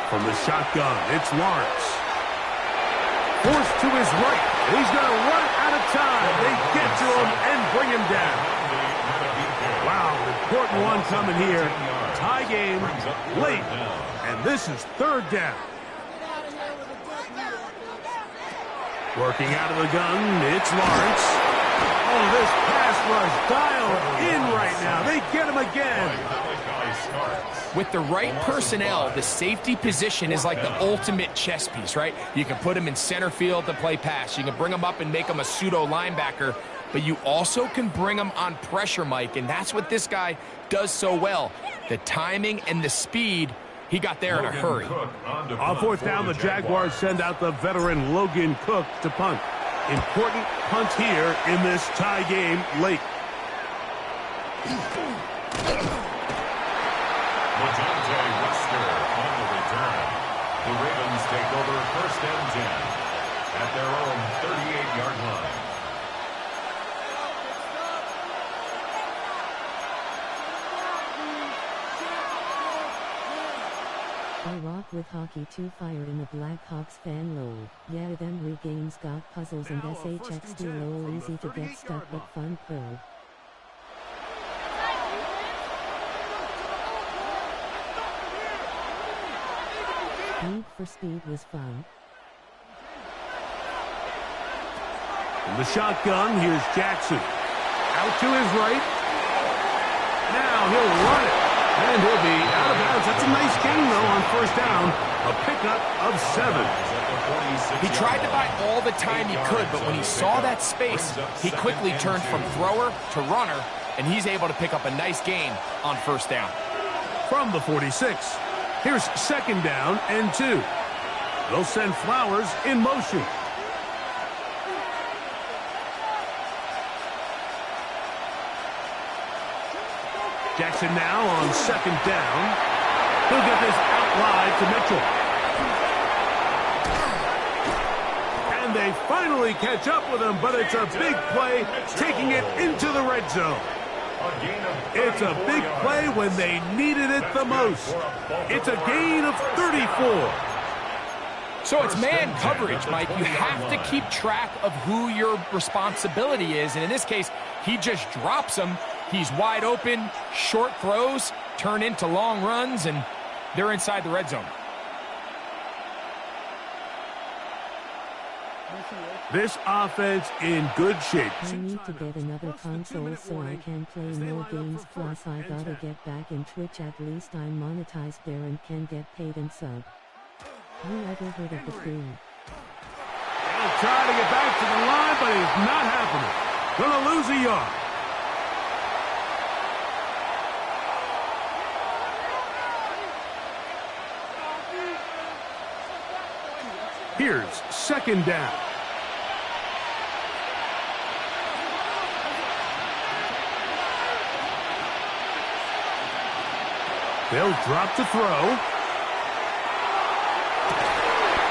From the shotgun, it's Lawrence. Forced to his right. He's going to run out of time. They get to him and bring him down. Wow, important one coming here. Tie game late, and this is third down. Working out of the gun, it's Lawrence. Oh, this pass rush dialed in right now. They get him again. starts. With the right personnel, the safety position is like the ultimate chess piece, right? You can put him in center field to play pass. You can bring him up and make him a pseudo linebacker, but you also can bring him on pressure, Mike, and that's what this guy does so well. The timing and the speed, he got there in a hurry. On fourth down, the Jaguars send out the veteran Logan Cook to punt. Important punt here in this tie game late. The Ravens take over 1st and 10 at their own 38-yard line. I rock with hockey to fire in the Blackhawks fan lol. Yeah, them regames got puzzles and SHX too lol, easy to get stuck but fun pearl. Need for Speed was fun. In the shotgun, here's Jackson. Out to his right. Now he'll run it. And he'll be out of bounds. That's a nice gain, though, on 1st down. A pickup of 7. He tried to buy all the time he could, but when he saw that space, he quickly turned from thrower to runner, and he's able to pick up a nice gain on 1st down. From the 46. Here's 2nd down and 2. They'll send Flowers in motion. Jackson now on 2nd down. He'll get this out wide to Mitchell. And they finally catch up with him, but it's a big play, taking it into the red zone. It's a big play when they needed it the most. It's a gain of 34. So it's man coverage, Mike. You have to keep track of who your responsibility is. And in this case, he just drops him. He's wide open, short throws, turn into long runs, and they're inside the red zone. This offense in good shape. I need to get another console so I can play more games, plus I gotta get back in Twitch. At least I'm monetized there and can get paid and sub. You ever heard of the crew? He'll try to get back to the line, but it's not happening. Gonna lose a yard. Here's 2nd down. They'll drop the throw.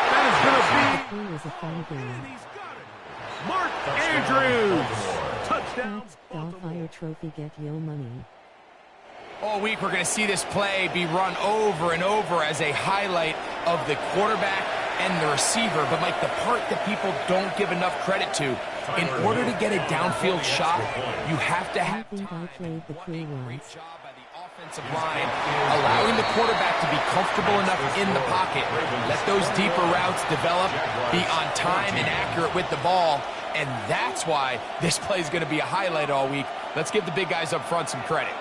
That is going to be... It was a fun game. Mark Andrews. Touchdown. Dollfire Trophy, get yo money. All week we're going to see this play be run over and over as a highlight of the quarterback and the receiver. But, Mike, the part that people don't give enough credit to, in order to get a downfield shot, you have to have time. And what a great job by the offensive line, allowing the quarterback to be comfortable enough in the pocket, let those deeper routes develop, be on time and accurate with the ball, and that's why this play is going to be a highlight all week. Let's give the big guys up front some credit.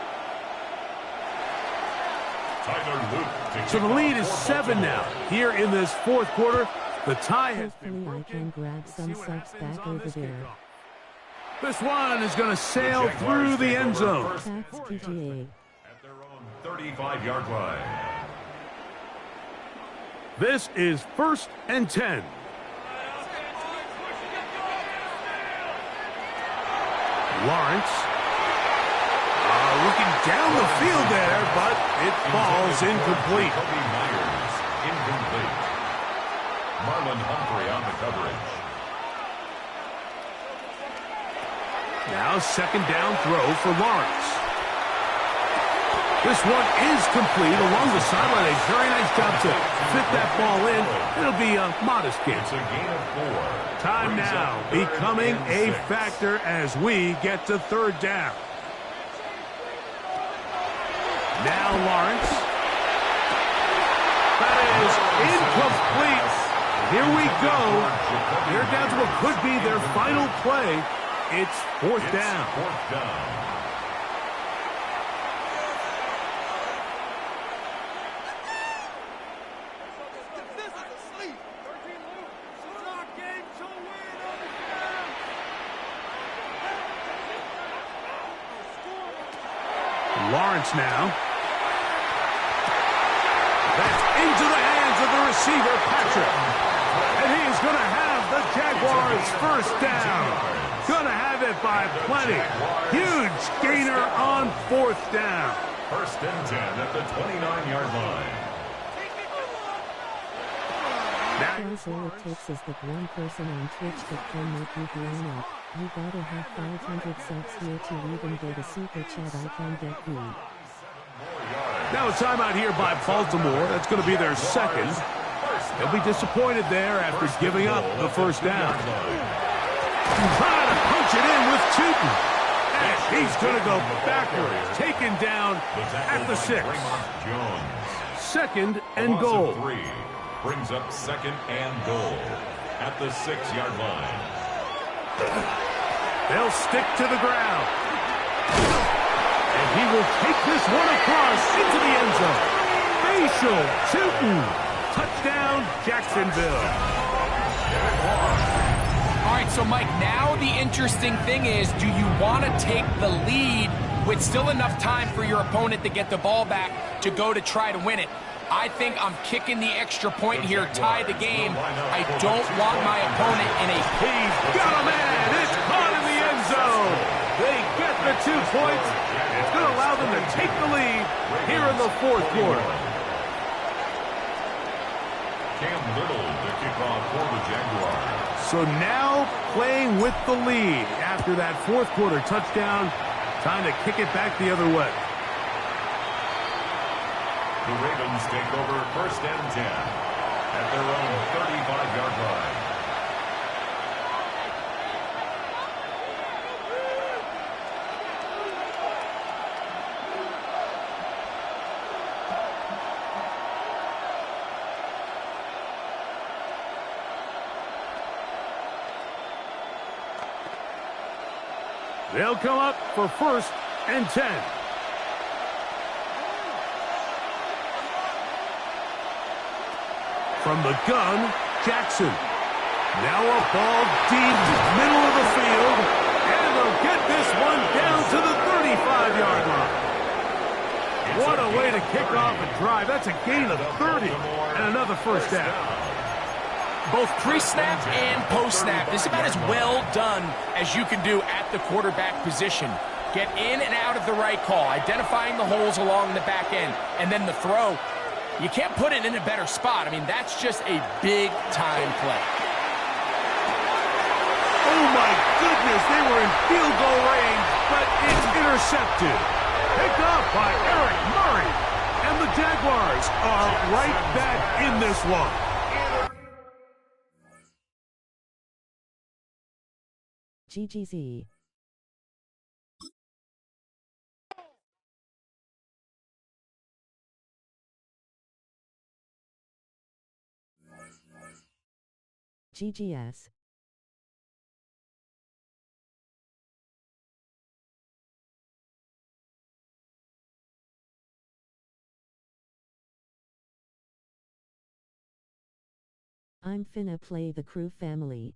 So the lead is 7 now. Here in this 4th quarter, the tie has been broken. I can grab some subs back over there. This one is going to sail through the end zone. That's PGA. At their own 35-yard line. This is 1st and 10. Lawrence. Looking down the field there, but it falls incomplete. Incomplete. Marlon Humphrey on the coverage. Now 2nd down throw for Lawrence. This one is complete along the sideline. A very nice job to fit that ball in. It'll be a modest gain. It's a gain of 4. Time now becoming a factor as we get to 3rd down. Now Lawrence. That is incomplete. Here we go. They're down to what could be their final play. It's 4th down. Lawrence now. That's into the hands of the receiver, Patrick. And he is going to have the Jaguars first down. Going to have it by plenty. Huge gainer on fourth down. First and 10 at the 29-yard line. Guys, all it takes is that one person on Twitch that can make you blown up. You gotta have 500 subs here to even get a super chat. I can get you. Now a timeout here by Baltimore. That's going to be their second. They'll be disappointed there after giving up the first down. Trying to punch it in with Tootin. And he's going to go backwards. Taken down at the 6. Second and goal. Brings up second and goal at the 6-yard line. They'll stick to the ground. And he will take this one across into the end zone. Facial Tootin. Touchdown, Jacksonville. All right, so Mike, now the interesting thing is, do you want to take the lead with still enough time for your opponent to get the ball back to go to try to win it? I think I'm kicking the extra point here, tie the game. I don't want my opponent in a... He's got a man. It's caught in the end zone. They get the 2 points. It's going to allow them to take the lead here in the fourth quarter. Cam Little to kick off for the Jaguars. So now playing with the lead after that fourth quarter touchdown. Time to kick it back the other way. The Ravens take over first and 10 at their own 35-yard line. They'll come up for first and 10. From the gun, Jackson. Now a ball deep, middle of the field. And they'll get this one down to the 35-yard line. What a way to kick off a drive. That's a gain of 30 and another first down. Both pre-snap and post-snap, this is about as well done as you can do at the quarterback position. Get in and out of the right call, identifying the holes along the back end, and then the throw. You can't put it in a better spot. I mean, that's just a big-time play. Oh, my goodness. They were in field goal range, but it's intercepted. Picked up by Eric Murray. And the Jaguars are right back in this one. GGZ. GGS. I'm finna play the Crew family.